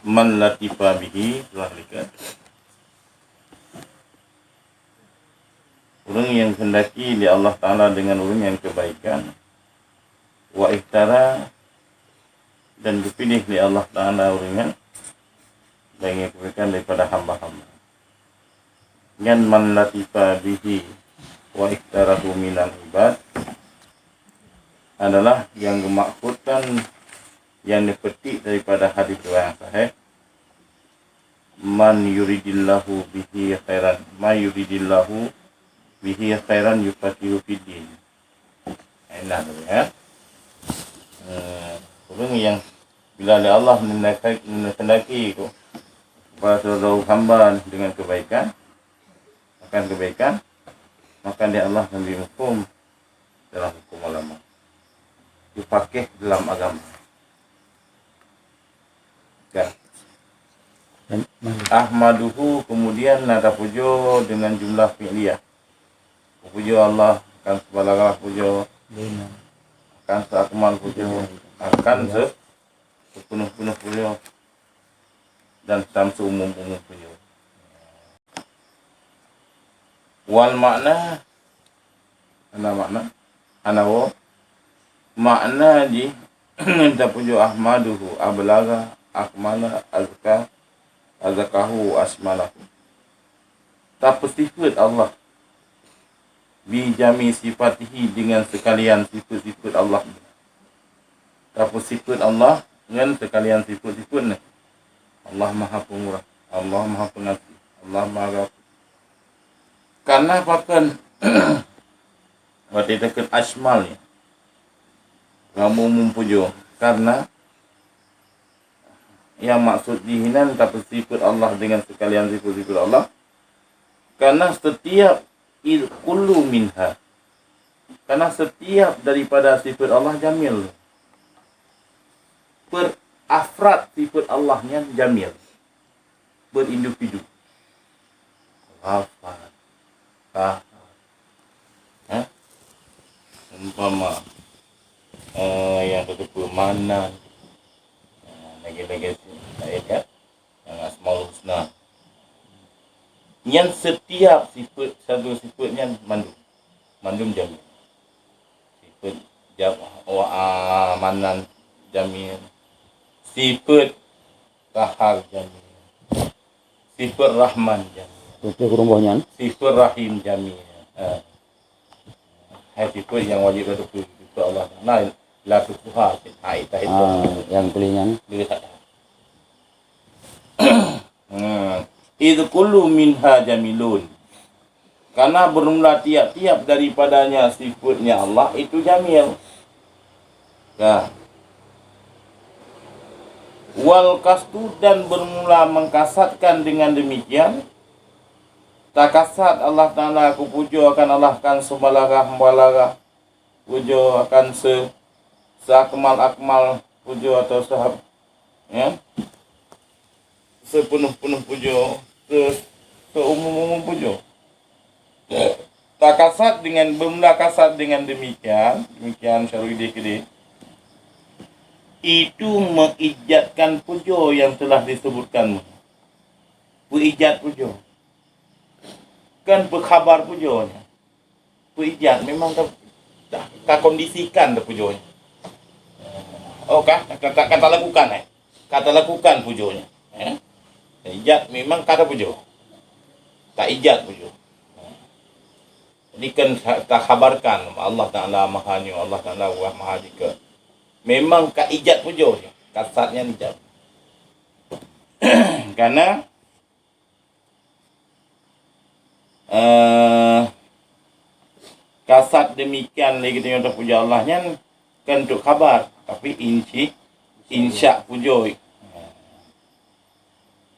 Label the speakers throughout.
Speaker 1: man latifa bihi telah likat. Orang yang hendaki di Allah Ta'ala dengan orang yang kebaikan. Wa iktara, dan dipilih di Allah Ta'ala orang yang baik kebaikan daripada hamba-hamba. Dengan man latifa bihi wa iktarahu minal ibad adalah yang dimaksudkan, yang dipetik daripada hadis yang sahih. Man yuridillahu bihi khairan, ma yuridillahu bihi khairan yufaqihu fiddin. Enak tu ya. Orang yang bila Allah mengendaki kepada seluruh hamba dengan kebaikan, maka dia Allah memberi hukum dalam hukum ulama, dipakai dalam agama. Kan? Ahmaduhu, kemudian nada pujo dengan jumlah fi'liyah. Pujo Allah akan sebalagah pujo, akan seakmal pujo, akan sepenuh-penuh pujo, dan seumum-umum pujo. Wal makna, makna di nada pujo ahmaduhu ablaga akmala azkahu asmalahu. Tapi sifat Allah bi jami sifatihi, dengan sekalian sifat-sifat Allah. Tapi sifat Allah dengan sekalian sifat-sifat. Allah Maha Pemurah, Allah Maha Pengasih, Allah Maha Ghafur. Karena bahkan waktu dekat asmal ni kamu mempujo, karena yang maksud dihinan tapi sifat Allah dengan sekalian sifat-sifat Allah. Karena setiap kullu minha, karena setiap daripada sifat Allah jamil. Per afrad sifat Allahnya jamil, berindividu. Hafal, umpama yang kata pemanan, lagi-lagi ayat yang Asmaul Husna, yang setiap sifat, satu sifatnya mandum jamil. Sifat manan jamil, sifat kahar jamil, sifat rahman jamil, sifat rahim jamil. Sifat yang wajib ada sifat Allah. Nah, la tuha itu
Speaker 2: yang kelingan
Speaker 1: dia tak ada. Idh kullu minha jamilun, karena bermula tiap-tiap daripadanya sifatnya Allah itu jamil. Ya. Wal kastu, dan bermula mengkasatkan dengan demikian. Takasat Allah Ta'ala aku pujo akan Allah akan sembalagah pujo akan seakmal pujo atau sepenuh pujo, seumum pujo. Takasat dengan bermula kasat dengan demikian syarudi kede itu mengijatkan pujo yang telah disebutkan. Puijat pujo kan berkhabar pujonya. Puijat memang tak kondisikan pujonya. Oh kata lakukan kata lakukan pujonya. Ijat memang kata pujo, tak ijat pujo. Jadi kan tak khabarkan Allah Ta'ala Mahani, Allah Ta'ala wa Maha Jika. Memang ka ijat pujo, kasatnya ijat. Karena kasat demikian lagi kita puja Allahnya kan untuk khabar, tapi insya pujo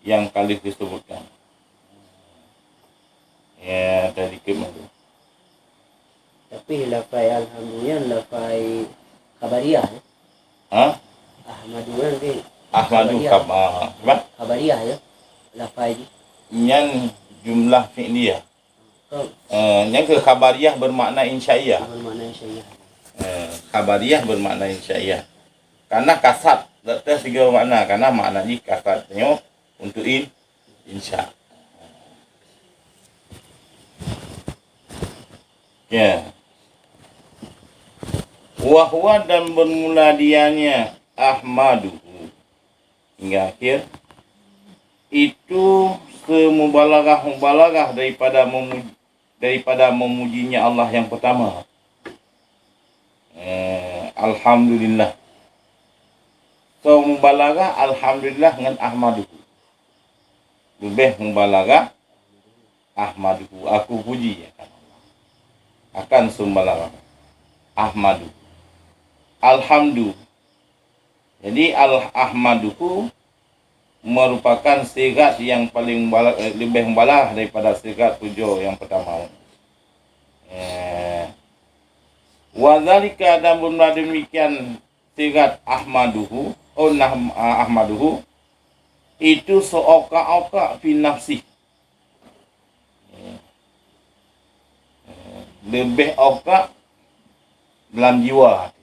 Speaker 1: yang kali disebutkan. Ya, tadi kemana?
Speaker 2: Tapi lafai alhamdulillah lafai kabariyah. Ahmadu nanti.
Speaker 1: Ahmadu
Speaker 2: kabariyah ya. Lafai
Speaker 1: yang jumlah fi'liyah. Yang ke khabariyah bermakna insya'iyah. Khabariyah bermakna insya'iyah. Karena kasat Letak tiga makna. Karena makna ni katanya untuk insya. Ya. Wahwa dan bermula dianya ahmaduhu. Hingga akhir. Itu semubalaghah daripada memujinya Allah yang pertama. Alhamdulillah. So mubalaghah alhamdulillah dengan ahmaduhu. Lebih mubalaghah ahmaduhu. Aku puji akan Allah. Akan sembalaghah ahmaduhu. Alhamdulillah. Jadi ahmaduhu merupakan sigat yang paling lebih membalah daripada sigat puja yang pertama. Wadzalika dan benar demikian sigat ahmaduhu, ahmaduhu itu seoka-oka fi nafsi. Lebih oka dalam jiwa.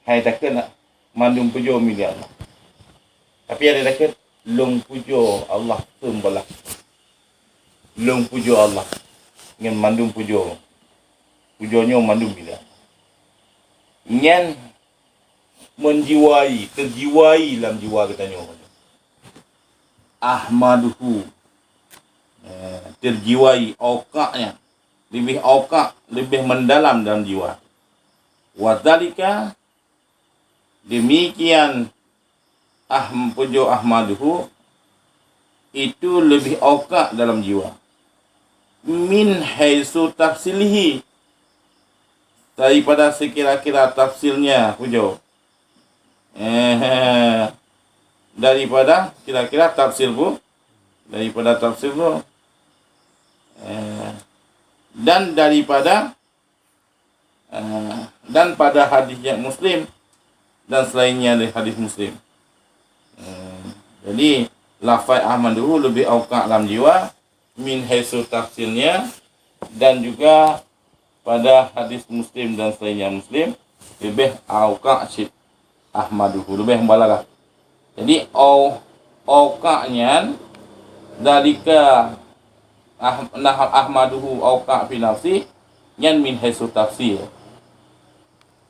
Speaker 1: Hai takkan nak mandum puja milik Allah. Tapi ada dekat long puja Allah sembala. Long puja Allah dengan mandum puja. Pujanya mandum bila. Ingin menjiwai, terjiwai dalam jiwa katanya. Ahmaduhu. Terjiwai okaknya. Lebih okak, lebih mendalam dalam jiwa. Wadzalika demikian puja ahmaduhu itu lebih okak dalam jiwa. Min haitsu tafsilihi, daripada sekira-kira tafsirnya puja. Daripada kira-kira tafsir bu, daripada tafsir bu, dan daripada dan pada hadis yang Muslim dan selainnya dari hadis Muslim. Jadi lafaz ahmaduhu lebih awqa' dalam jiwa min haitsu tafsirnya, dan juga pada hadis Muslim dan selainnya Muslim lebih awqa' ahmaduhu, lebih membalaghah. Jadi awqa'nya dalika ahmaduhu awqa' fi nafsi yan min haitsu tafsir.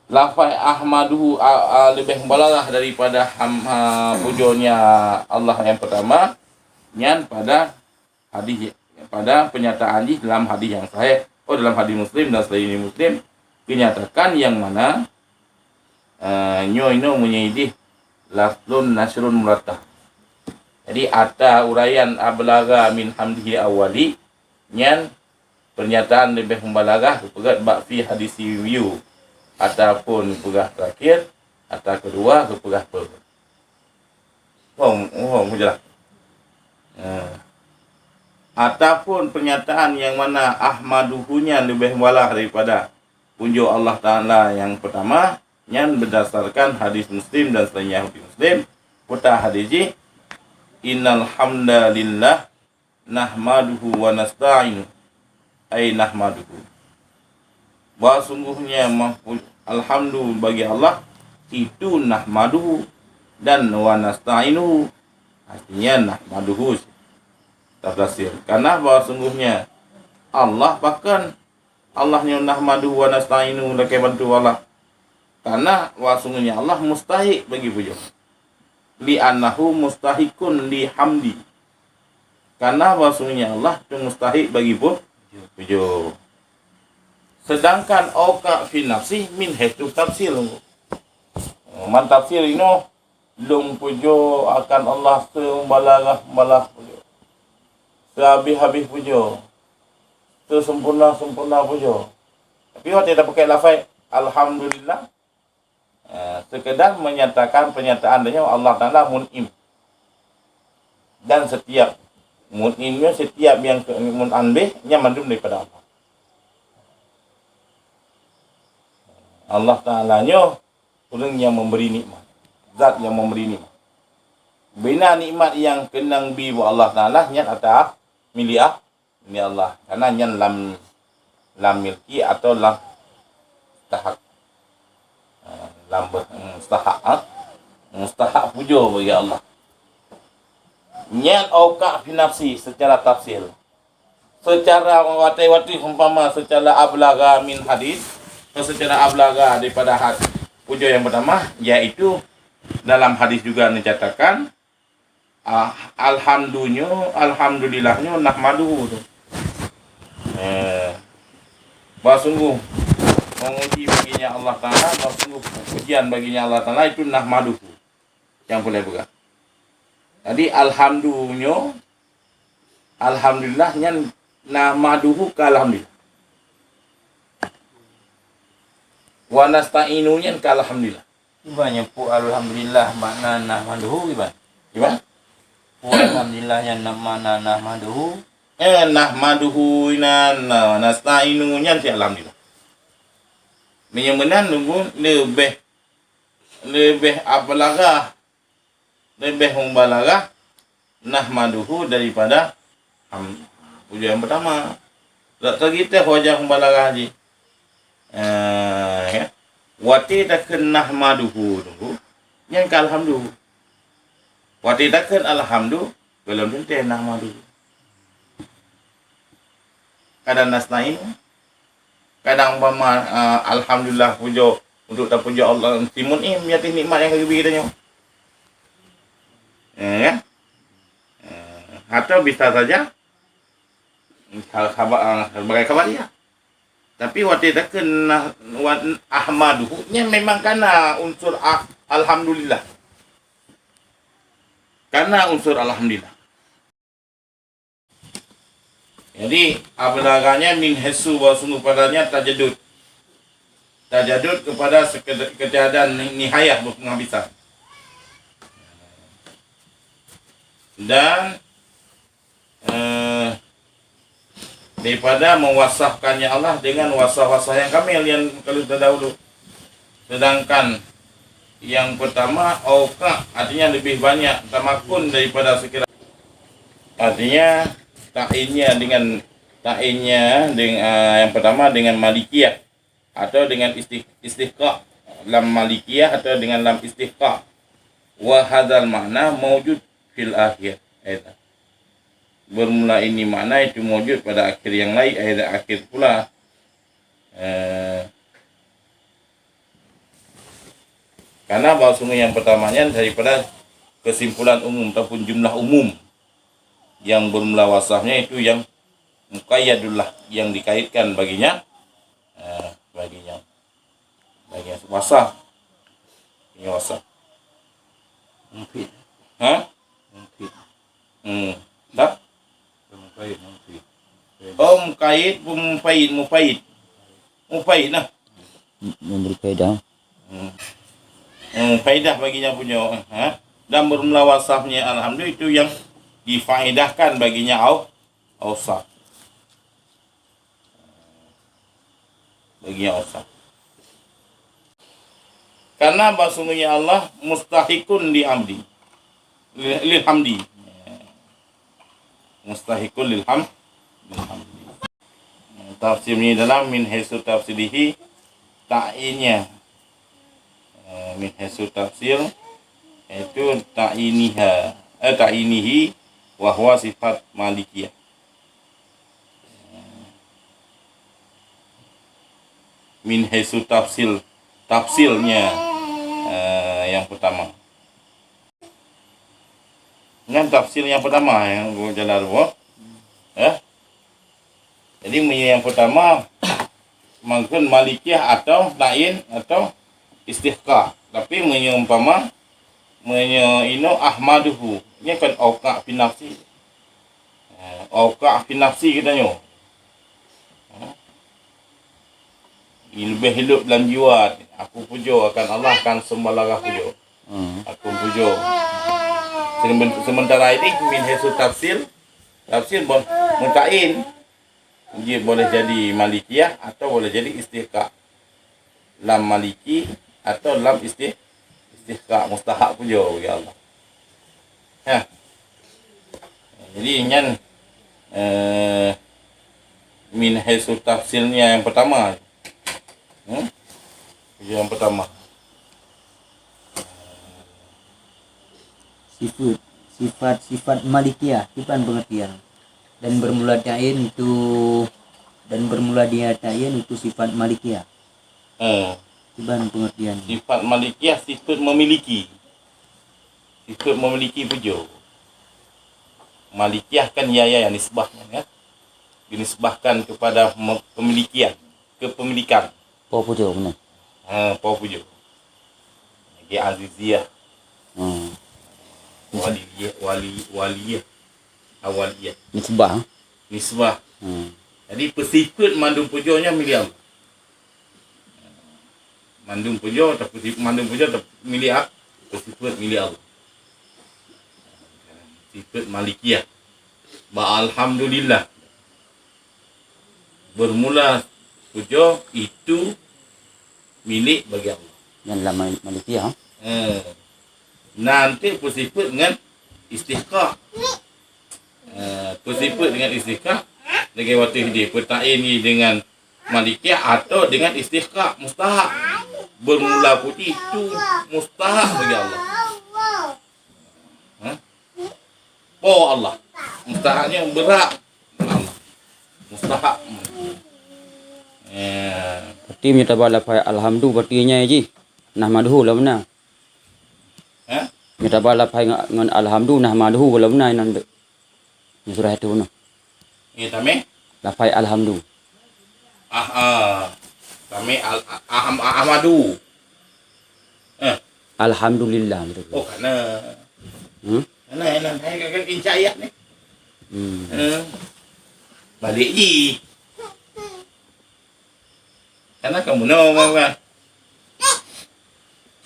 Speaker 1: Lafaz ahmaduhu lebih membalaghah daripada pujonya Allah yang pertama yang pada hadis, pada pernyataan dalam hadis yang sahih, dalam hadis Muslim dan selain Muslim dinyatakan yang mana nyo menyaidih lafzun nasrun muratah. Jadi ada uraian ablaga min hamdihi awali yang pernyataan lebih membalaghah kepegat bakfi hadis review ataupun pegah terakhir atau kedua kepegah per. Mujalah. Ataupun pernyataan yang mana ahmaduhunya lebih walah daripada puja Allah Ta'ala yang pertama yang berdasarkan hadis Muslim dan selainnya hadis Muslim. Kata hadis innal hamdalillah nahmaduhu wa nasta'inu ay nahmaduhu. Bahawa sungguhnya alhamdulillah bagi Allah itu nahmaduhu dan wa nasta'inuhu, artinya nahmaduhu tafsir. Karena bahawa sungguhnya Allah bahkan Allahnya nahmaduhu wa nasta'inuhu lakai bantu Allah. Karena bahawa sungguhnya Allah mustahik bagi puja. Li annahu mustahikun li hamdi. Karena bahawa sungguhnya Allah itu mustahik bagi puja. Sedangkan awqa' fi nafsi min haitsu tafsir. Man tafsir ini long pujo akan Allah sembalaghah pujo. Sehabis-habis pujo. Sempurna pujo. Tapi waktu kita pakai lafaz alhamdulillah, sekedar menyatakan pernyataan dia Allah Ta'ala mun'im. Dan setiap mun'imnya, setiap yang mun'anbih nya mandum daripada Allah. Allah Ta'ala-nya orang yang memberi nikmat. Zat yang memberi nikmat. Bina nikmat yang kenang bi Allah Ta'ala nyat atas milik Allah. Karena nyat lam milki atau lam tahak. Lam mustahak. Mustahak puja bagi Allah. Nyan auqa fi nafsi secara tafsir. Secara wati-wati umpama secara ablaga min hadis atau secara ablaga daripada puja yang pertama, yaitu dalam hadis juga dinyatakan alhamdulillahnya nahmaduhu tu. Sungguh menguji baginya Allah Ta'ala, sungguh pujian baginya Allah Ta'ala itu nahmaduhu yang boleh buka. Jadi alhamdulillahnya nahmaduhu ka alhamdulillah. Wa nasta'inunya ka alhamdulillah.
Speaker 3: Gimana pu alhamdulillah makna nahmaduhu gimana?
Speaker 1: Gimana?
Speaker 3: Pu alhamdulillah yang makna nahmaduhu.
Speaker 1: Nahmaduhu nasta'inunya si alhamdulillah. Menyemenan nunggu lebih apalah lebih membalagah nahmaduhu daripada puja yang pertama. Tak kita wajah membalagah haji. Ya. Wati takkan nahmaduhu tunggu. Yang alhamdulillah. Wati takkan alhamdulillah belum tentu nahmaduhu. Kadang nasta'in, kadang umpama alhamdulillah puja untuk tak puja Allah timun miati nikmat yang bagi kita nyo. Ya. Atau bisa saja sebagai kabar dia. Tapi wati takkan ahmaduhu nya memang karena unsur alhamdulillah. Karena unsur alhamdulillah. Jadi abelaganya min hesu wa sungguh padanya tajadud. Tajadud kepada ketiadaan nihayah berpenghabisan. Dan daripada mewasafkannya Allah dengan wasaf-wasaf yang kamil yang kalau terdahulu. Sedangkan yang pertama auqa artinya lebih banyak tamakun daripada sekira. Artinya ta'innya dengan yang pertama dengan malikiyah atau dengan istihqa lam malikiyah atau dengan lam istihqa wa hadzal makna mawjud fil akhir. Bermula ini makna itu mewujud pada akhir yang lain, akhir pula. Karena bahasa yang pertamanya daripada kesimpulan umum ataupun jumlah umum yang bermula wasafnya itu yang muqayyadullah yang dikaitkan baginya wasaf. Ini wasaf.
Speaker 3: Mufid. Mufid.
Speaker 1: Tak?
Speaker 3: Mufid.
Speaker 1: Muqayyid, mufaid nah.
Speaker 2: Memberi faedah.
Speaker 1: Faedah baginya punya. Dan bermula wasafnya alhamdulillah itu yang difaedahkan baginya awsaf. Baginya awsaf. Karena bahasanya Allah mustahikun lihamdi. Lilhamdi. Mustahikun lilhamdi. Tafsirnya dalam min haisu tafsirihi ta'innya. Min haisu tafsir itu ta'inihi wa huwa sifat malikiyah. Min haisu tafsilnya yang pertama. Dengan tafsir yang pertama yang jalan dua. Jadi yang pertama mungkin malikiyah atau ta'in atau istihqa. Tapi umpama ahmaduhu ini kan auqa fi nafsi. Auqa fi nafsi katanya. Lebih hidup dalam jiwa. Aku puja akan Allah akan sembalarah puja. Aku puja. Sementara ini min haisu tafsir mutain dia boleh jadi malikiyah atau boleh jadi istihqa. Lam maliki atau lam istihqa mustahak puja bagi Allah. Jadi ingat min haisu tafsirnya yang pertama. Yang pertama.
Speaker 2: sifat malikiyah, sifat pengertian. Dan bermula dia ta'yin itu sifat malikiyah. Sifat pengertian.
Speaker 1: Sifat malikiyah sifat memiliki. Sifat memiliki pujo. Malikiyah kan ya yang nisbahnya ya. Dinisbahkan kepada kepemilikan.
Speaker 3: Po pujo benar.
Speaker 1: Pau pujo. Lagi aziziyah, waliyah, awaliyah.
Speaker 3: Nisbah.
Speaker 1: Nisbah. Jadi pesifat mandum pujonya milik Allah. Mandum pujo milik Allah. Pesifat milik Allah. Sifat malikiyah. Alhamdulillah. Bermula pujo itu milik bagi Allah.
Speaker 3: Yang lama malikiyah.
Speaker 1: Nanti bersifat dengan istihqaq. Bersifat dengan istihqaq dengan waktu dia pertain ni dengan malikiyah atau dengan istihqaq mustahak. Bermula putih itu mustahak bagi Allah. Allah. Mustahaknya berat Allah. Mustahak.
Speaker 3: Berarti menyatakan lafaz alhamdulillah berartinya ji. Nahmaduhu lah benar. Menyatakan lafaz dengan alhamdulillah nahmaduhu lah benar nanti. Ini surah itu benar.
Speaker 1: Ya tame.
Speaker 3: Lafaz alhamdulillah.
Speaker 1: Tame ahmadu.
Speaker 3: Alhamdulillah betul.
Speaker 1: Oh karena Karena kan inca ayat ni. Balik ji. Karena kamu nama.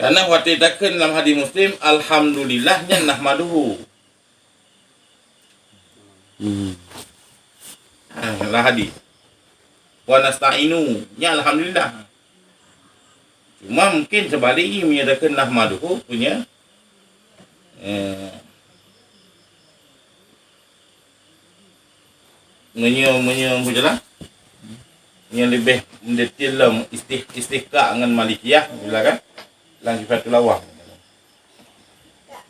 Speaker 1: Karena waktu takkan dalam hadis Muslim, alhamdulillahnya nahmaduhu. Lah hadis. Wa nasta'inu, ya alhamdulillah. Cuma mungkin sebaliknya menyatakan nahmaduhu punya menyium hujalah yang lebih mendetail dalam istihqaq dengan malikiyah bila kan lang sifatul awam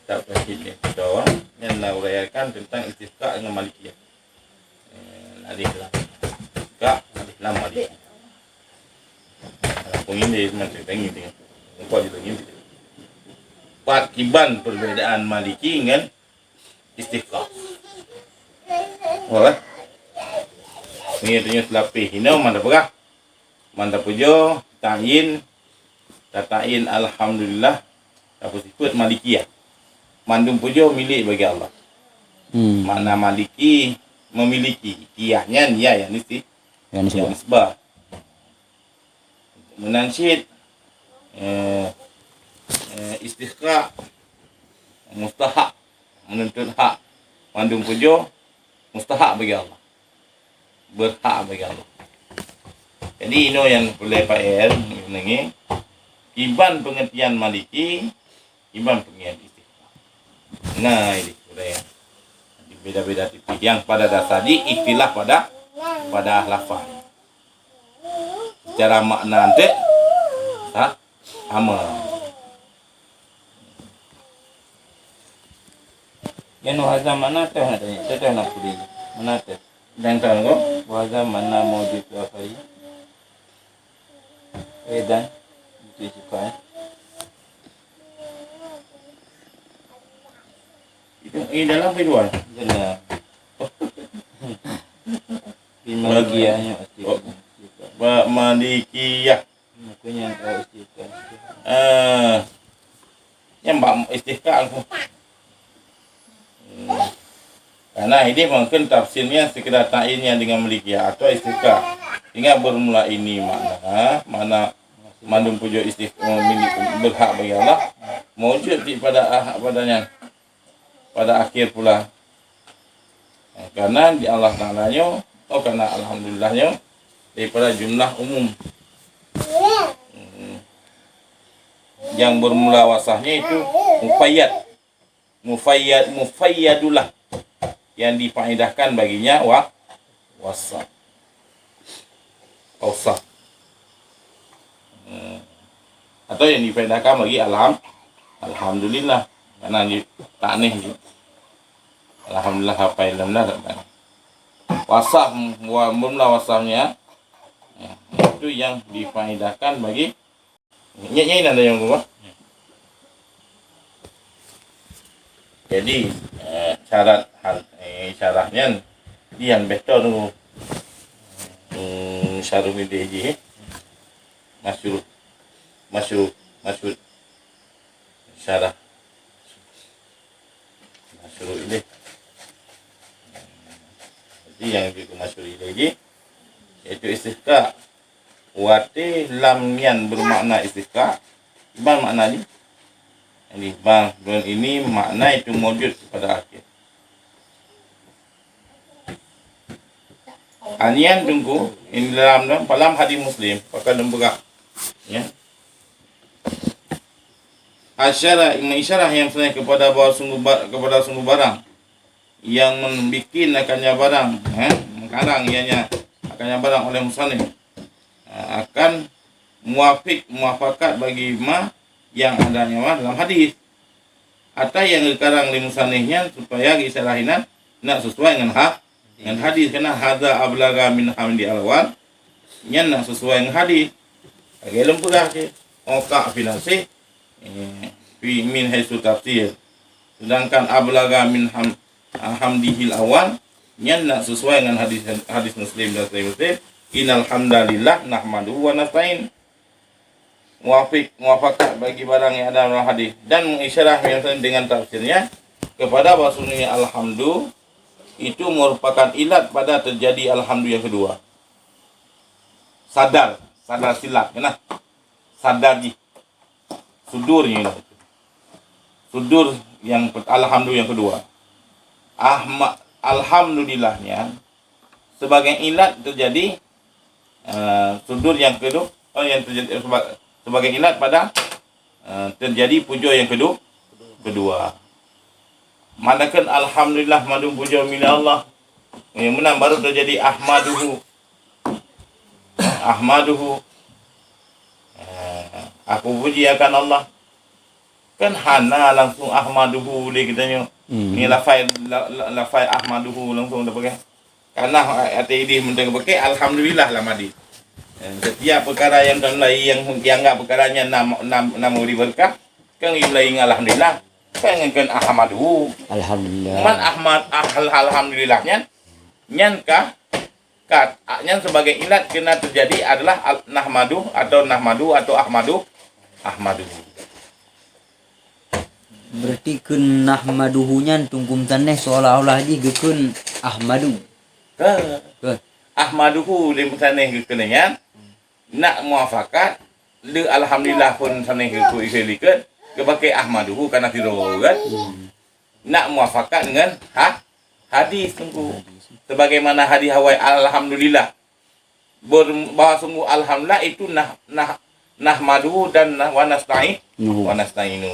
Speaker 1: tak pasti ni kita yang nak uraikan tentang istihqaq dengan malikiyah alih lam malikiyah pun ini macam tengok tengok engkau juga gini kiban perbezaan maliki dengan istihqaq boleh. Ini artinya selapih. Ini mana perah? Mana pujo, ta'yin, ta'yin alhamdulillah, apa sifat malikiyah. Mandum pujo milik bagi Allah. Makna maliki memiliki. Kiyahnya ya yang nisbah. Yang nisbah. Menansyid istihqaq mustahak menuntut hak. Mandum pujo mustahak bagi Allah. Berhak bagi Allah. Jadi ini yang boleh pair ini iban pengertian maliki, iban pengertian istihqaq. Nah ini sudah ya. Beda-beda tipis. Yang pada dasar di ikhtilaf pada lafaz. Cara makna nanti sama. Yang wahazam mana tu nak tanya? Tu nak pilih. Mana tu? Dan tahu ko? Wahazam mana mau diakhiri? Dan itu siapa? Itu dalam kedua. Dalam. Di malikiyahnya pasti. Malikiyah. Makanya istihqaq. Yang mbak istihqaq aku. Karena ini mungkin tafsirnya sekedar ta'innya dengan malikiyah atau istihqaq. Ingat bermula ini mana mandum pujo berhak bagi Allah mewujud padanya pada akhir pula. Karena di Allah Ta'ala-nya karena alhamdulillahnya daripada jumlah umum yang bermula wasahnya itu mufayyadullah yang difaedahkan baginya wasah atau yang difaedahkan bagi alhamdulillah Mana ni tak ni. Alhamdulillah apa ilam dah tak. Wasaf mula wasafnya itu yang difaedahkan bagi nyai ada yang gua. Jadi syaratnya yang betul tu syarat ni dia masyur syarat masyur ini. Jadi yang juga masyur ini lagi iaitu istisqa. Wati lam yan bermakna istisqa. Bang makna ni. Ini bang dan ini makna itu wujud pada akhir. Anian tunggu ini dalam hadis Muslim pakai lembaga ya. Isyarah yang sebenarnya kepada sungguh barang yang membikin akannya barang mengkarang ianya akannya barang oleh musannif akan muafakat bagi ma yang adanya dalam hadis atau yang dikarang oleh musannifnya supaya isyarahinan nak sesuai dengan hadis kena hadza ablaga min hamdi alwan nya nak sesuai dengan hadis agak lempurah ke oka finansi fi min haisu tafsir sedangkan ablaga min hamdihil awan nya nak sesuai dengan hadis Muslim dan Sahih Muslim innal hamdalillah nahmaduhu wa nasta'in muafakat bagi barang yang ada dalam hadis dan mengisyarah dengan tafsirnya kepada bahasanya alhamdu itu merupakan ilat pada terjadi alhamdu yang kedua. Sadar silap kena sadar di sudurnya itu. Sudur yang alhamdu yang kedua. Alhamdulillahnya sebagai ilat terjadi sudur yang kedua yang terjadi sebagai ilat pada terjadi puja yang kedua. Manakala alhamdulillah madu puja milik Allah yang menang baru terjadi ahmaduhu aku puji akan Allah kan hana langsung ahmaduhu boleh kitanya ni lafai ahmaduhu langsung dah pakai karena hati ini mentang pakai alhamdulillah lah madi. Setiap perkara yang yang dianggap perkaranya nama beri berkah kan mulai alhamdulillah kan ahmaduhu
Speaker 3: Alhamdulillah.
Speaker 1: man alhamdulillahnya nyan nyan sebagai ilat kena terjadi adalah nahmadu atau ahmadu.
Speaker 2: Berarti kun nahmaduhunya tungkum taneh seolah-olah ji gekun ahmadu.
Speaker 1: Ke ahmaduhu di sana kenanya nak muafakat le alhamdulillah pun sana ku ikelikan ke pakai ahmaduhu karena tiro kan nak muafakat dengan hadis tunggu sebagaimana hadis hawai alhamdulillah bahwa sungguh alhamdulillah itu nahmaduhu dan wa nasta'inu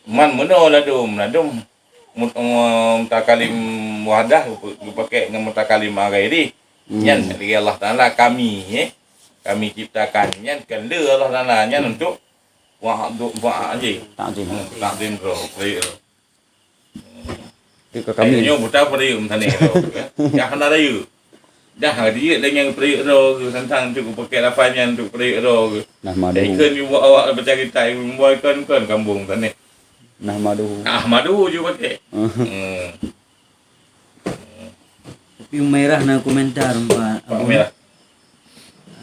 Speaker 1: man ladum mutakalim wadah pakai dengan mutakalim ghairi yan dari Allah Taala kami ciptakan yan kan Allah Taala yan untuk buat aja takdim bro
Speaker 3: Itu kami
Speaker 1: nyo buta periuk sana ya kena raya dah dia dengan periuk ro tentang cukup pakai lafaznya untuk periuk ro
Speaker 3: nahmadu
Speaker 1: ikan you awak bercerita buat kan kampung sana ahmadu juga pakai
Speaker 2: Tapi merah na komentar Pak
Speaker 1: merah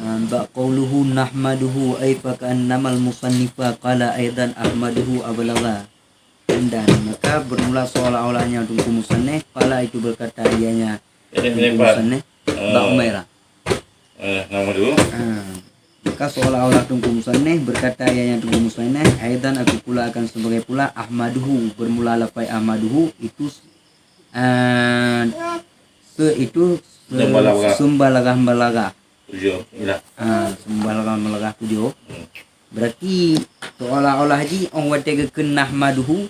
Speaker 2: Mbak qauluhu nahmaduhu ay fa ka'annamal musannifa qala aidan ahmaduhu abalagha. Dan maka bermula seolah-olahnya untuk musannif qala itu berkata dianya musannif Mbak Umairah.
Speaker 1: Nahmaduhu
Speaker 2: Maka seolah-olah tunggu musannif berkata ianya tunggu musannif aidan aku pula akan sebagai pula ahmaduhu bermula lafai ahmaduhu itu sumbalagah
Speaker 1: tujuh inilah
Speaker 2: sumbalagah tujuh. Berarti seolah-olah haji orang wate geken nahmaduhu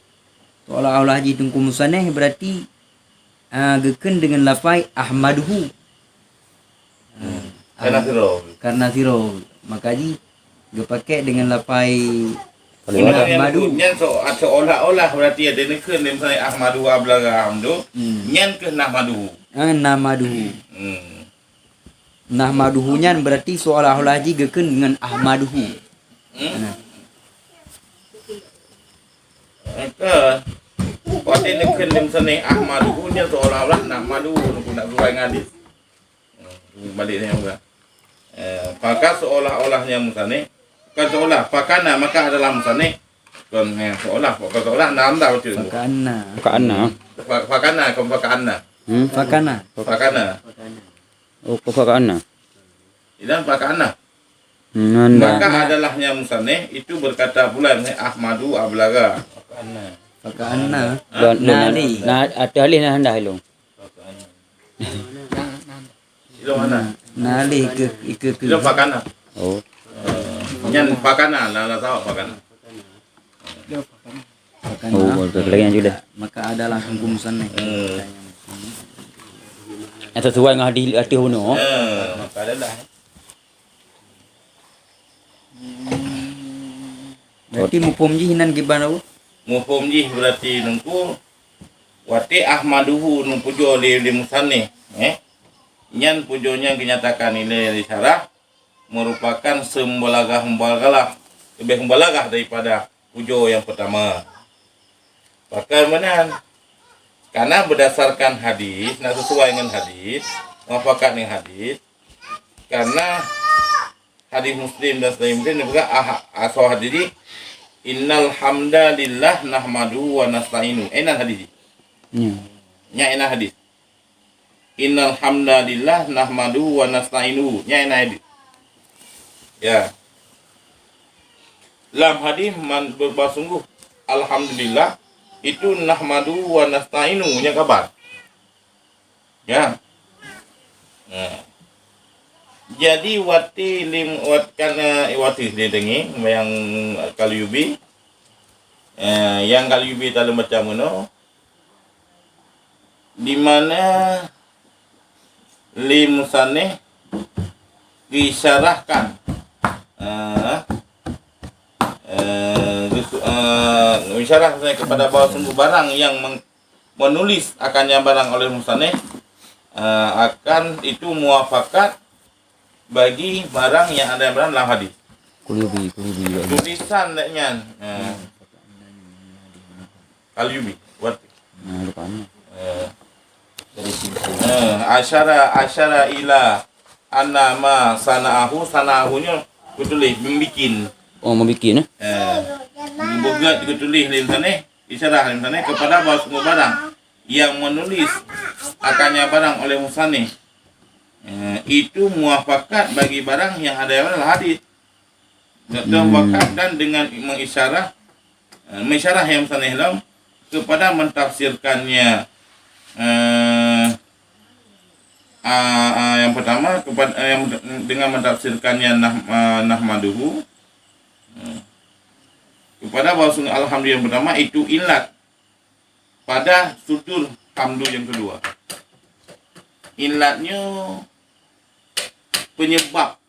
Speaker 2: seolah-olah haji tunggu musannif berarti geken dengan lafai ahmaduhu
Speaker 1: karena siro
Speaker 2: maka haji pakai dengan lafai
Speaker 3: Kalau ada
Speaker 2: Ahmadu.
Speaker 1: Nyan seolah-olah berarti ada ni ke misalnya Ahmadu ablaga hamdu. Nyan ke nahmadu.
Speaker 2: Nahmaduhu.
Speaker 1: Hmm.
Speaker 2: Nahmaduhu-nya berarti seolah-olah jigakeun dengan ahmaduhu. Nah,
Speaker 1: Ke waktu ni ke misalnya Ahmadu nya seolah-olah nahmadu nak buat ngadis. Balik ni juga. Maka seolah-olahnya misalnya kan seolah pakana maka adalah misalnya kan seolah nam dah betul.
Speaker 2: fakana.
Speaker 1: Pakana kan pakana.
Speaker 2: Fakana.
Speaker 1: Pakana.
Speaker 3: Oh, kefakaan.
Speaker 1: Dan pakana.
Speaker 3: Nanda.
Speaker 1: Maka adalahnya misalnya itu berkata pula Ahmadu ablaga.
Speaker 2: Fakana.
Speaker 3: Nali. Nah, ada alih nah anda hello.
Speaker 1: Itu mana?
Speaker 2: Nali ke
Speaker 1: Itu pakana.
Speaker 3: Oh.
Speaker 1: Nyan pakana lah tahu pakana.
Speaker 2: fakana.
Speaker 3: Oh, lagi juga.
Speaker 2: Maka ada langsung kumusan nih.
Speaker 3: Yang sesuai dengan hati hono.
Speaker 1: Maka adalah.
Speaker 2: Berarti mupom jihinan gimana bu?
Speaker 1: Mufhum jih berarti nungku wati ahmaduhu nung pujo li musane nyan pujonya kenyatakan nilai syarah merupakan sembalagah lebih membalagah daripada pujo yang pertama. Bagaimana? Karena berdasarkan hadis, nah sesuai dengan hadis, muafakat dengan hadis. Karena hadis Muslim dan Sahih Muslim juga asal hadis ini innal hamdalillah nahmadu wa nasta'inu. Enak hadis. Nya enak hadis. Innal hamdalillah nahmadu wa nasta'inu. Nya enak hadis. Ya. Dalam hadis bersungguh alhamdulillah itu nahmadu wa nasta'inu nya kabar. Ya. Nah. Jadi wati lim watkan wati dengi yang kalyubi yang kalyubi dalam macam mana di mana lim saneh disyarahkan isyarah kepada bahwa sungguh barang yang menulis akannya barang oleh musaneh akan itu muafakat bagi barang yang ada dalam hadis.
Speaker 3: Kulubi.
Speaker 1: Tulisan leknya kalyubi buat
Speaker 3: Nah, depan.
Speaker 1: asyara ila anama sanaahunya kutulis membikin
Speaker 3: Oh, mau bikin
Speaker 1: bugat ditulis di sana isyarah di sana kepada bahwa semua barang yang menulis akannya barang oleh musannif itu muafakat bagi barang yang ada dalam hadis. Dan dengan mengisyarah yang musannif kepada mentafsirkannya yang pertama kepada dengan mentafsirkannya nahmaduhu kepada bahwa alhamdulillah yang pertama itu ilat pada sutur hamdu yang kedua. Ilatnya penyebab.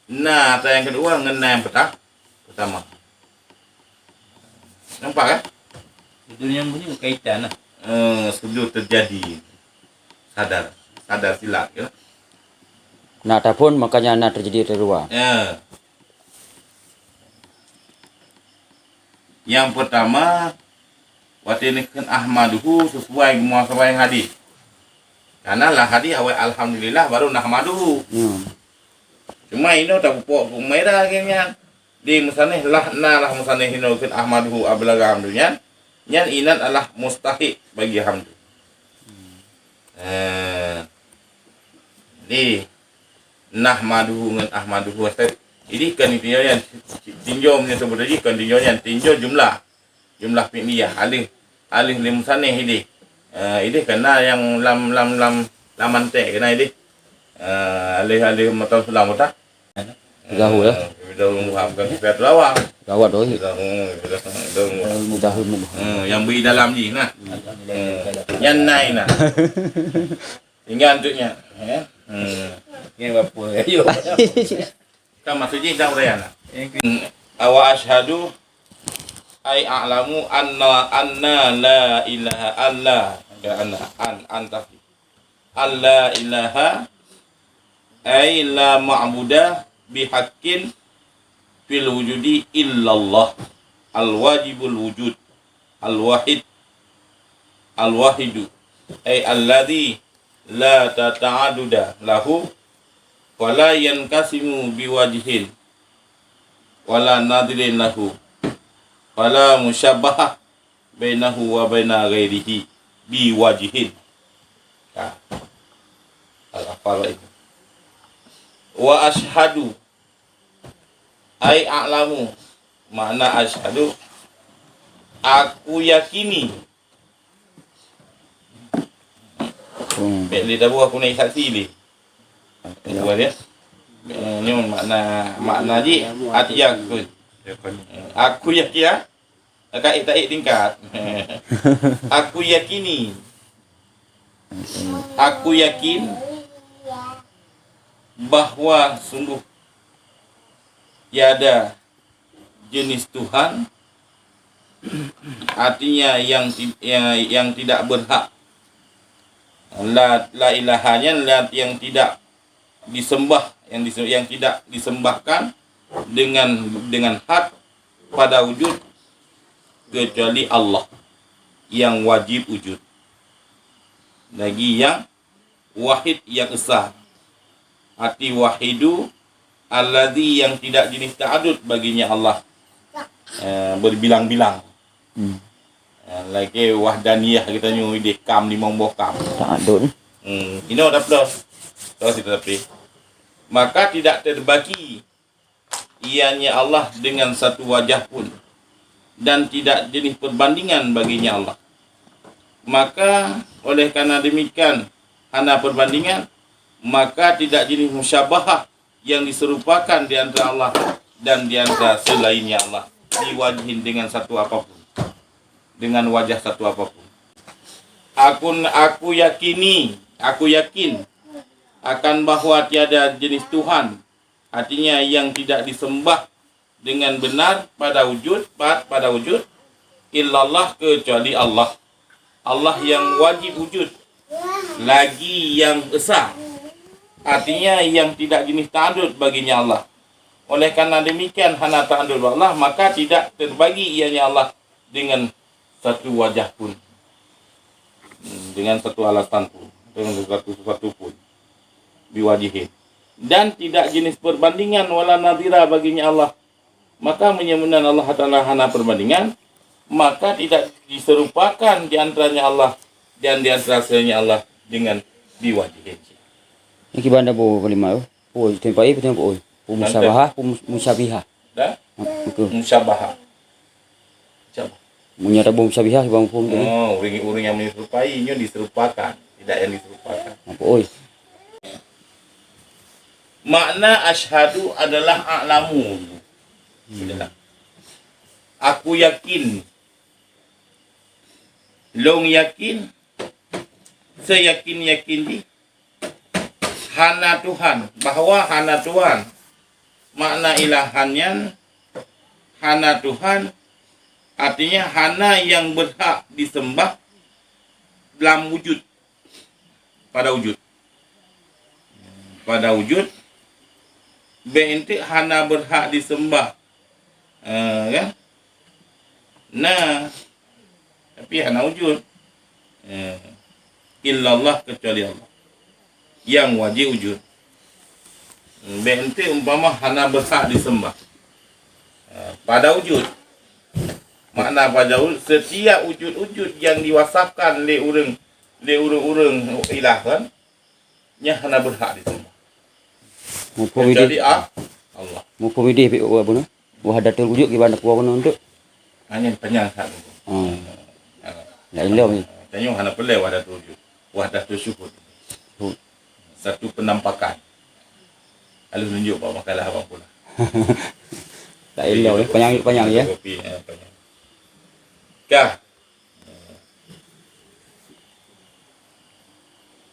Speaker 1: Nah, yang kedua ngena yang pertama. Nampak kan? Sudut yang punya kaitan lah. Sudut terjadi. Sadar silat ya.
Speaker 3: Nah, adapun makanya nah terjadi terluar.
Speaker 1: Ya. Yang pertama waktu ini kan ahmaduhu sesuai muasabah yang hadis. Karena lah hadis awal alhamdulillah baru nahmaduhu. Cuma ini tak pupuk merah akhirnya di musaneh lah musaneh ini kan ahmaduhu ablaga hamdunya. Yang inat adalah mustahik bagi hamdu. Di nahmaduhu dengan ahmaduhu ini kan tinjaunya sebut tadi kan tinjau jumlah fi'liyah alih lim saneh ini kena yang lam ante kena ini alih mata sulam tak
Speaker 3: Gahu lah.
Speaker 1: Dahulu bukan fiat lawang
Speaker 3: Gawat doh.
Speaker 2: Mudahun.
Speaker 1: yang beri dalam ni nah yang naik nah tinggal untuknya ini apa ayo kan maksudnya dah uraian Wa asyhadu ai a'lamu anna la ilaha alla ilaha ai la ma'buda bihaqqin fil wujudi illallah al-wajibul wujud al-wahidu ay alladhi la tata'aduda lahu wala yankasimu biwajhin wala nadirin lahu wala musyabbah bainahu wa baina ghairihi biwajhin. Al-afal itu. Wa asyhadu ai a'lamu, makna asyhadu aku yakini. Baik li tabu aku naik saksi li. Buat dia. Ini makna ji hati aku. Aku yakin ya. Kait tingkat. Aku yakini. Aku yakin bahwa sungguh tiada jenis Tuhan, artinya yang tidak berhak, la ilahanya yang tidak disembah, yang tidak disembahkan dengan hak pada wujud kecuali Allah yang wajib wujud, lagi yang wahid yang esa. Arti wahidu alladzi yang tidak jenis ta'adud baginya Allah, berbilang-bilang. Lagi wahdaniyah kita nyui deh kam di mongboh kam
Speaker 3: ta'adud.
Speaker 1: Ini ada plus. Tetapi maka tidak terbagi ianya Allah dengan satu wajah pun, dan tidak jenis perbandingan baginya Allah. Maka oleh karena demikian hana perbandingan, maka tidak jenis musyabahah yang diserupakan di antara Allah dan di antara selainnya Allah diwajihin dengan satu apapun, dengan wajah satu apapun. Aku yakin akan bahwa tiada jenis Tuhan, artinya yang tidak disembah dengan benar pada wujud illallah kecuali Allah. Allah yang wajib wujud, lagi yang esa, artinya yang tidak jenis ta'adud baginya Allah. Oleh karena demikian hana ta'adud Allah, maka tidak terbagi ianya Allah dengan satu wajah pun, dengan satu alasan pun, dengan sesuatu pun, biwajihin, dan tidak jenis perbandingan wala nadira baginya Allah. Maka menyebutkan Allah Ta'ala hana perbandingan, maka tidak diserupakan di antaranya Allah dan di antara selainnya Allah dengan biwajihin.
Speaker 3: Ini kibanda bo kalima yo. Po tempai po tempo. Po musyabahah, po musyabihah.
Speaker 1: Dah?
Speaker 3: Betul.
Speaker 1: Musyabahah.
Speaker 3: Munyata bo musyabihah bang po.
Speaker 1: Oh, orang yang menyerupai nya diserupakan, tidak yang diserupakan.
Speaker 3: Apa oi?
Speaker 1: Makna asyhadu adalah a'lamu. Aku yakin. Long yakin. Seyakin-yakin di hana Tuhan, bahwa hana Tuhan, makna ilahannya hana Tuhan, artinya hana yang berhak disembah dalam wujud, pada wujud bente hana berhak disembah, kan? Nah, tapi hana wujud, illallah kecuali Allah yang wajib wujud. Bente umpama hana berhak disembah pada wujud, makna pada wujud setiap wujud-wujud yang diwasafkan le urang ilah kan nya hana berhak disembah kecuali Allah.
Speaker 3: Mu pemidi pe apa no? Wahdatul wujud kibanda po kono nduk.
Speaker 1: Hanya panjang satu.
Speaker 3: La ilaha ni.
Speaker 1: Tanya hana pelai wahdatul wujud, wahdatul syuhud. Satu penampakan. Lalu tunjuk bawa makalah abang pula.
Speaker 3: La ilaha panjang ya.
Speaker 1: Kah.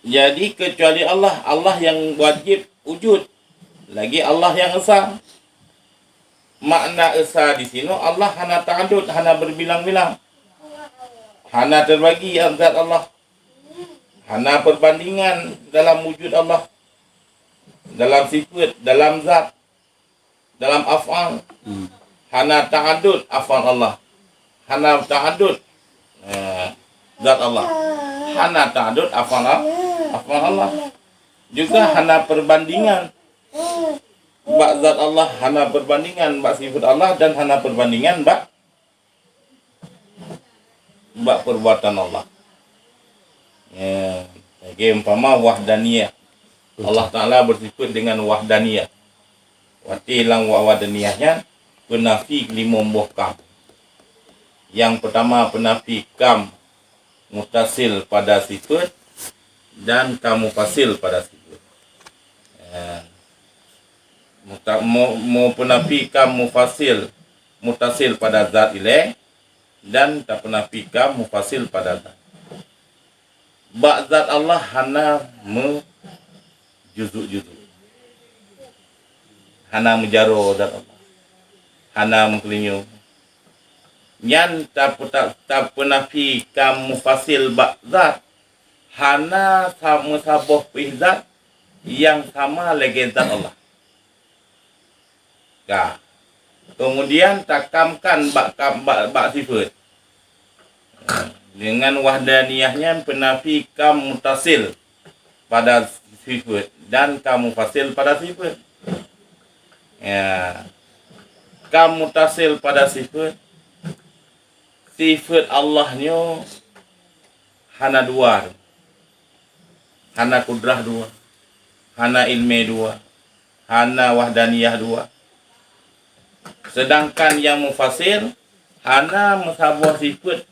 Speaker 1: Jadi kecuali Allah yang wajib wujud, lagi Allah yang esa. makna esa di sini Allah hana ta'adud, hana berbilang-bilang. Hana terbagi zat Allah. Hana perbandingan dalam wujud Allah. Dalam sifat, dalam zat, dalam af'al. Hana ta'adud af'al Allah. Hana ta'adud zat Allah. Hana ta'adud af'al Allah. Juga hana perbandingan. Bak zat Allah hana perbandingan, bak sifat Allah, dan hana perbandingan bak perbuatan Allah. Ya, okay, umpama wahdaniyah. Allah Ta'ala bersifat dengan wahdaniyah. Wati lang wahdaniyahnya penafi 5 buah kam. Yang pertama penafi kam mutasil pada sifat dan kam mufasil pada sifat. Ya. Mau penafi kam mutasil pada zat ilaih dan tak penafi kam mufasil pada zat. Bak zat Allah hana juzuk-juzuk. Hana menjaro zat Allah. Hana mengkelinyu. Yang tak penafi kam mufasil bak zat hana sama saboh zat yang sama lagi zat Allah. Nah, kemudian takamkan bak sifat dengan wahdaniyahnya penafi kam mutasil pada sifat dan kam mufasil pada sifat. Ya, kam mutasil pada sifat Allahnya hana 2, hana kudrah 2, hana ilmi 2, hana wahdaniyah 2. Sedangkan yang mufasil hana musabuh sifat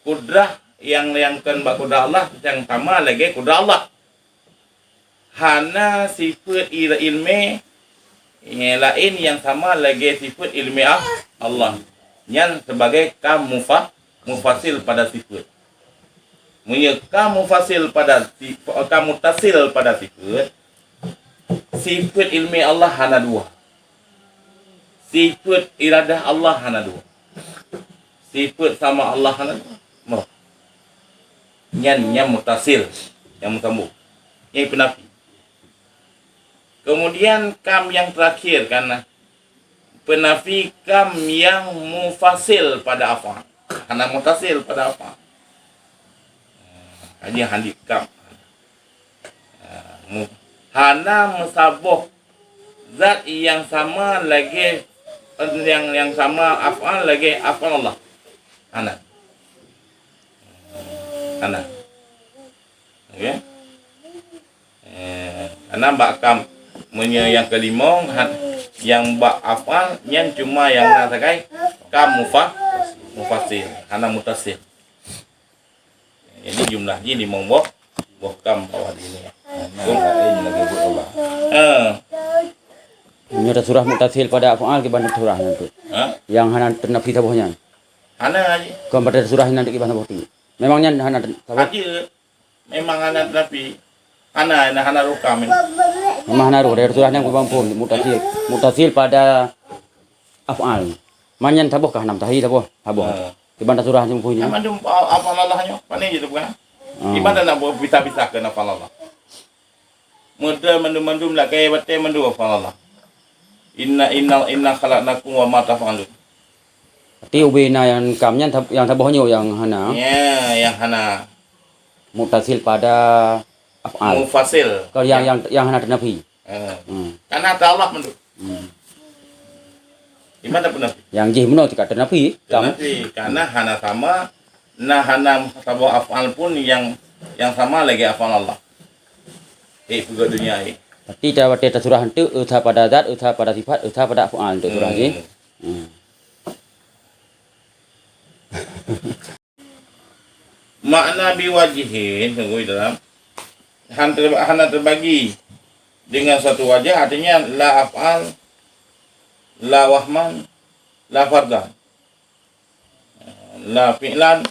Speaker 1: kudrah yang kan bak kudrah Allah yang sama lagi kudrah Allah. Hana sifat ilmi yang lain yang sama lagi sifat ilmi Allah. Yang sebagai kam mufasil pada sifat. Kam mufasil pada kam mutasil pada sifat ilmi Allah hana 2. Sifat iradah Allah hana 2. Sifat sama Allah hana 2. Yang mutasil, yang mutambuk, yang penafi. Kemudian kam yang terakhir karena penafi kam yang mufasil pada af'al. Hana mutasil pada af'al. Hanya handi kam. Hana musaboh zat yang sama lagi yang sama af'al lagi af'al Allah. Hana. Okey. Hana bakam yang kelima yang bak af'al yang cuma yang natakai kam mufasil, hana mutasil. Ini jumlahnya 5 buah kam bawah ini.
Speaker 3: Ini ada surah mutasil pada af'al ke bandar surah nanti. Yang hana ternafi tabuhnya.
Speaker 1: Hana aja.
Speaker 3: Kau pada surah nanti ke bandar bukti. Memangnya hana tabuh.
Speaker 1: Aja. Memang hana ternafi. Hana rukam.
Speaker 3: Memang hana ruh dari surah yang berbampun mutasil pada af'al. Manyan tabuh kah nam tahi tabuh. Ke bandar surah yang punya.
Speaker 1: Aman dum af'al Allahnya. Pane je tu bukan. Ibadah nak buat bisa-bisa ke af'al Allah. Muda mendum lah kaya batai mendu af'al Allah. Inna khalaqnakum wa ma taf'alun.
Speaker 3: Berarti ubina yang kamnya yang tabuhnya yang hana.
Speaker 1: Ya, yang hana
Speaker 3: Mutasil pada af'al.
Speaker 1: mufasil.
Speaker 3: Kalau yang hana ternafi.
Speaker 1: Karena ada Allah mendu. Gimana benar?
Speaker 3: Yang jih menurut tidak ternafi.
Speaker 1: Karena hana sama, hana sabuh af'al pun yang sama lagi af'al Allah. Juga dunia ini.
Speaker 3: Berarti pada surah itu utha pada zat, utha pada sifat, utha pada af'al untuk surah ini.
Speaker 1: Makna biwajihin tunggu dalam hana terbagi dengan satu wajah, artinya la af'al, la wahman, la fardan, la fi'lan,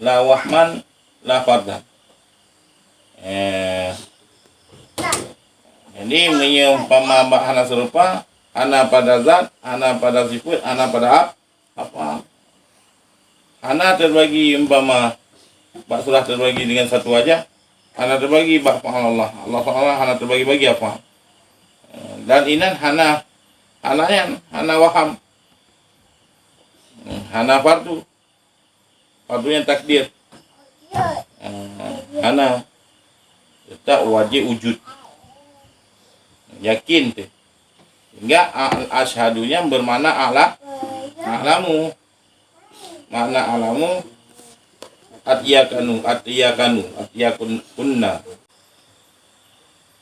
Speaker 1: la wahman, la fardan. Jadi menyumpama hana serupa Ana pada zat, ana pada sifat, ana pada apa? Ana terbagi umpama bak surah terbagi dengan satu wajah. Ana terbagi bak fa'al Allah. Allah Ta'ala ana terbagi bagi apa? Dan inan hana waham. Hana fardu. Fardunya takdir. Hana tak wajib wujud. Yakin tu. Hingga al-ashadunya bermakna a'lamu. Makna a'lamu kunna.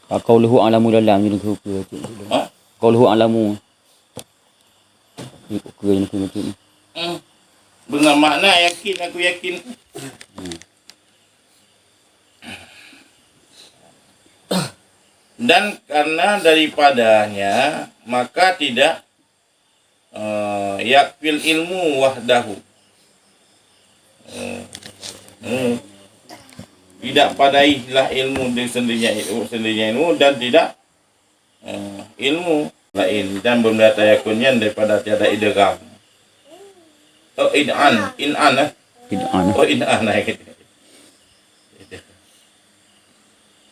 Speaker 3: Qauluhu a'lamu dalam ni ke
Speaker 1: Ha?
Speaker 3: qauluhu a'lamu. Ke ni ke.
Speaker 1: Dengan makna yakin, aku yakin. Dan karena daripadanya maka tidak yakfil ilmu wahdahu. Tidak padailah ilmu sendirinya ilmu dan tidak ilmu lain dan bermata yakunnya daripada tiada idgham. Oh in'an oh in'an gitu.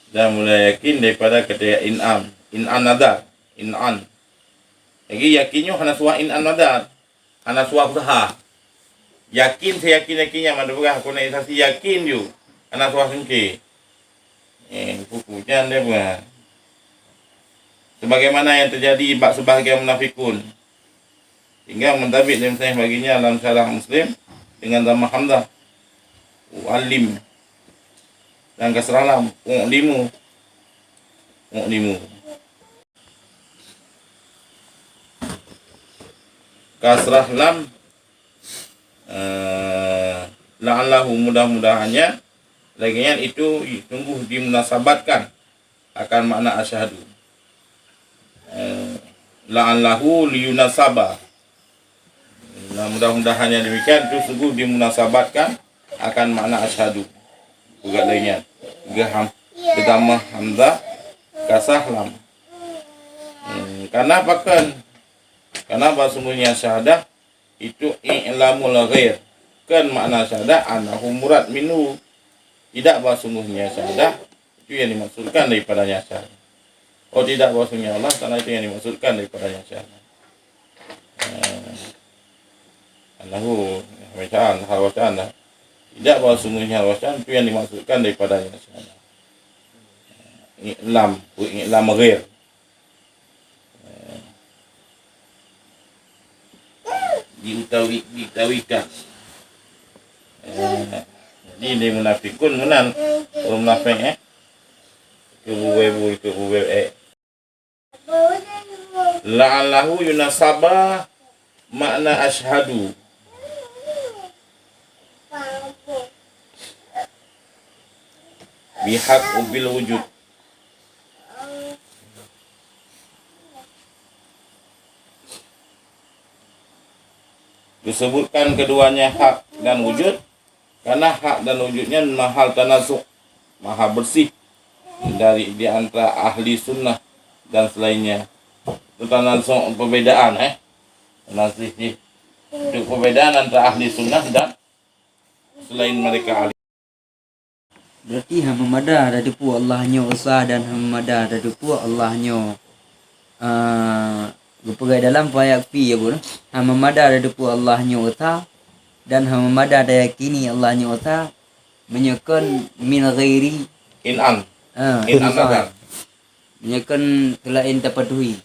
Speaker 1: Dan mulai yakin daripada kata in'an nadar in'an lagi yakinnya hana suah in'an nadar hana suah usaha yakin saya yakinnya mana berah aku nak saksi yakin you hana suah sengke bukunya dia bukan sebagaimana yang terjadi bak sebahagian munafikun hingga mentabik dan saya baginya dalam syarah Muslim dengan dhamma hamzah alim dan kasrah lam mu'limu kasrah lam la'allahu mudah-mudahannya lagian itu sungguh dimunasabatkan akan makna asyhadu la'allahu liyunasaba. Nah, mudah-mudahannya demikian itu sungguh dimunasabatkan akan makna asyhadu. Juga lainnya Gedamah hamzah kasah lam. Karena apa kan? Karena bahasanya syahadah itu i'lamul ghair. Kan makna syahadah anahu murad minhu. Tidak bahasanya syahadah itu yang dimaksudkan daripadanya syahadah. Oh tidak bahasanya Allah karena itu yang dimaksudkan daripadanya syahadah. Anahu macam hal tidak bahawa sungguhnya wasan itu yang dimaksudkan daripadanya syahadah. I'lam ghair. Diutawikan. Jadi dia munafikun menang. Orang munafik ke uwe. La'allahu yunasaba makna asyhadu. Bihak ubil wujud. Disebutkan keduanya hak dan wujud karena hak dan wujudnya mahal tanazuk, maha bersih dari di antara ahli sunnah dan selainnya. Itu tanazuk perbedaan Nasih itu perbedaan antara ahli sunnah dan selain mereka ahli.
Speaker 2: Berarti hamamada ada depu Allahnya usah dan hamamada ada depu Allahnya berpegai dalam ayat fi ya bun. Hamamada ada depu Allahnya usah dan hamamada ada yakini Allahnya usah menyekan min ghairi
Speaker 1: In'an nadar.
Speaker 2: Menyekan selain terpenuhi.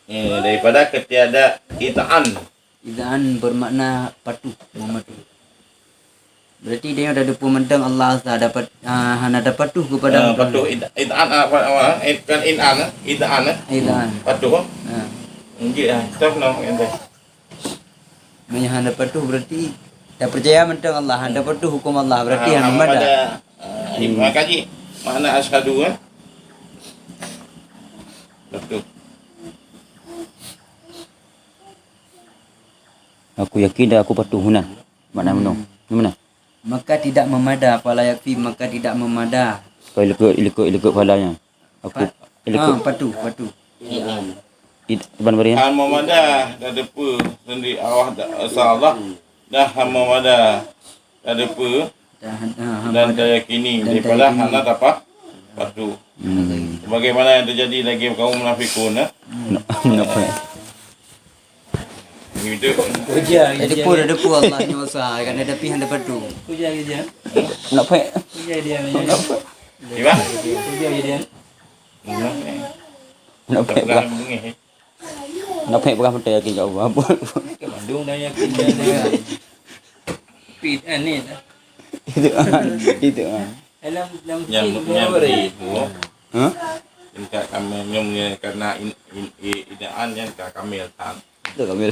Speaker 1: Daripada ketiada
Speaker 2: Idaan bermakna patuh, mematuh. Berarti dia ada depu mentang Allah dapat hana dapat patuh kepada
Speaker 1: patuh idaan apa kan idaan patuh tak nama ente
Speaker 2: hana patuh berarti tak percaya mentang Allah hana patuh hukum Allah berarti hana ada
Speaker 1: makaji mana asyhadu patuh.
Speaker 3: Aku yakin dah aku patuh hunan. Mana mana?
Speaker 2: Maka tidak memada pala yakfi maka tidak memada.
Speaker 3: Kau ilekut palanya. Aku ilekut
Speaker 2: patuh.
Speaker 3: Iban beri.
Speaker 1: Han mamada dah depa sendi awak salah dah han mamada dah depa dan dayakini
Speaker 2: Dan
Speaker 1: daripada
Speaker 2: dayakini.
Speaker 1: hana apa patu. Bagaimana yang terjadi lagi kaum munafikun
Speaker 3: Kenapa?
Speaker 1: gitu.
Speaker 2: Ada pun ada pun Allah nyuasa kan ada pihak dapat tu.
Speaker 3: Kenapa?
Speaker 1: Iya.
Speaker 3: Kenapa?
Speaker 1: Pernah bunyi.
Speaker 3: Kenapa bukan percaya ke jauh apa?
Speaker 4: Bandung dah yakin dia. Pit ni dah.
Speaker 3: Itu.
Speaker 4: Dalam
Speaker 1: Yang itu
Speaker 3: Hah?
Speaker 1: Inka kami nyomnya karena idaan yang kami tan.
Speaker 3: Itu kami.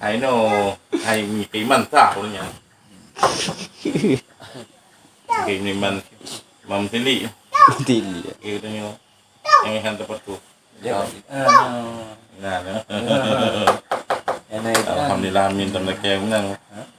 Speaker 1: I know, I mi kiman sa punya. Kiman mam tili.
Speaker 3: Tili.
Speaker 1: Itu nyo. Yang han dapat tu. Nah. Alhamdulillah min tam nak kaya menang.